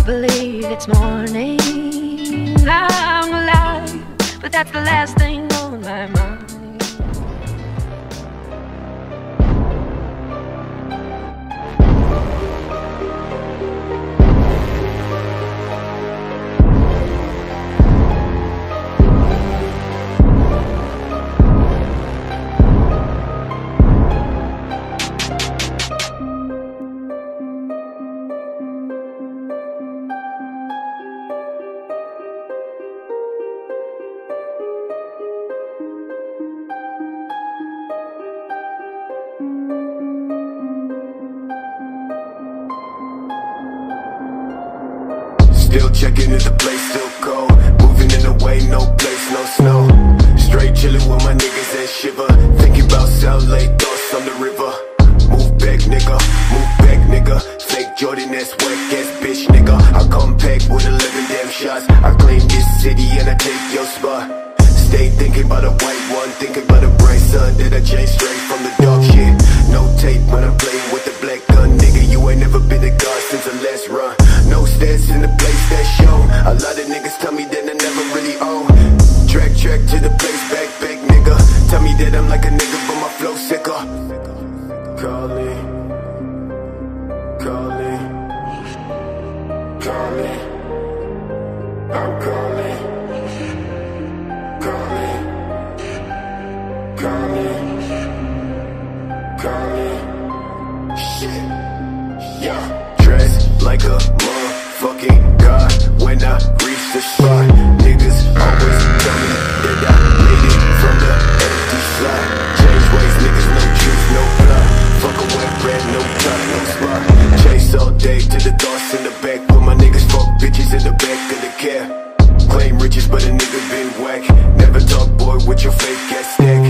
believe it's morning. I'm alive, but that's the last thing on my mind. Still checking if the place still cold. Moving in a way, no place, no snow. Straight chilling with my niggas and shiver. Thinking about South Lake, thoughts on the river. Move back, nigga, move back, nigga. Fake Jordan ass, whack ass bitch, nigga. I come back with 11 damn shots. I claim this city and I take your spot. Stay thinking about a white one, thinking about a bright sun that I changed straight from the dark shit. No tape when I'm playing with the black gun, nigga. You ain't never been a god since the last run. No stats in the place that's shown. A lot of niggas tell me that I never really own. Track to the place, back, nigga. Tell me that I'm like a nigga, but my flow sicker. Calling, calling, calling. I'm calling, calling, calling, calling. Shit, yeah. Dressed like a motherfucking god when I reach the spot. Niggas always tell me that I made it from the empty slot. Change ways, niggas, no juice, no plot. Fuck a wet bread, no top, no spot. Chase all day to the thoughts in the back. Put my niggas fuck bitches in the back of the cab. Claim riches, but a nigga been whack. Never talk, boy, with your fake ass stack.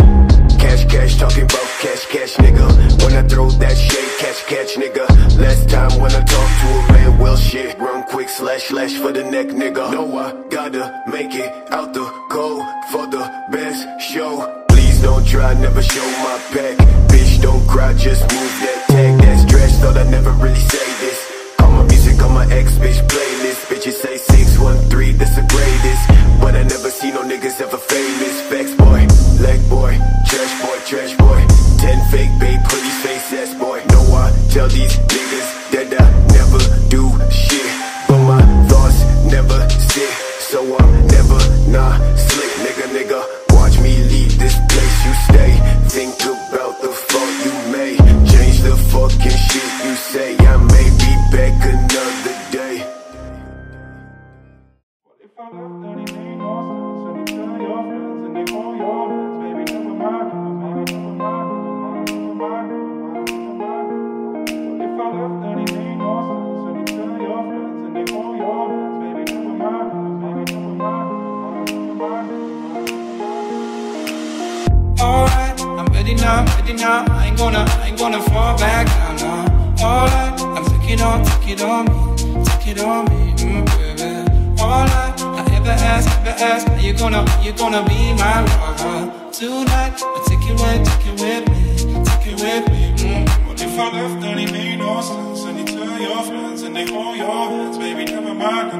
Cash, talking about cash, nigga. When I throw that shade, catch, nigga. Last time when I talk to a man, well shit. Run quick, slash for the neck, nigga. No, I gotta make it out the cold for the best show. Please don't try, never show my pack. Bitch, don't cry, just move that tag. That's trash, thought I never really say this. Call my music on my ex-bitch playlist. Bitches say 613, that's the greatest. But I never see no niggas ever famous. Facts, boy, leg boy, trash boy. 10 fake babe, pretty face ass boy. No, I tell these niggas that I never do shit, but my thoughts never sit, so I'm never not slick, nigga. Watch me leave this place you stay. Think about the fault you made. Change the fucking shit you say. I may be back another day. What if I left anything lost? So you tell your friends and they call your hands. Baby, never mind. What if I left anything lost? So you tell your friends and they call your hands. Baby, never mind. Alright, I'm ready now. I ain't gonna fall back down now. Alright, I'm take it on me, baby. Alright, I ever ask, are you gonna be my lover? Tonight, I'll take it with me. What if I left and he made no sense? And you tell your friends and they hold your hands, baby, never mind.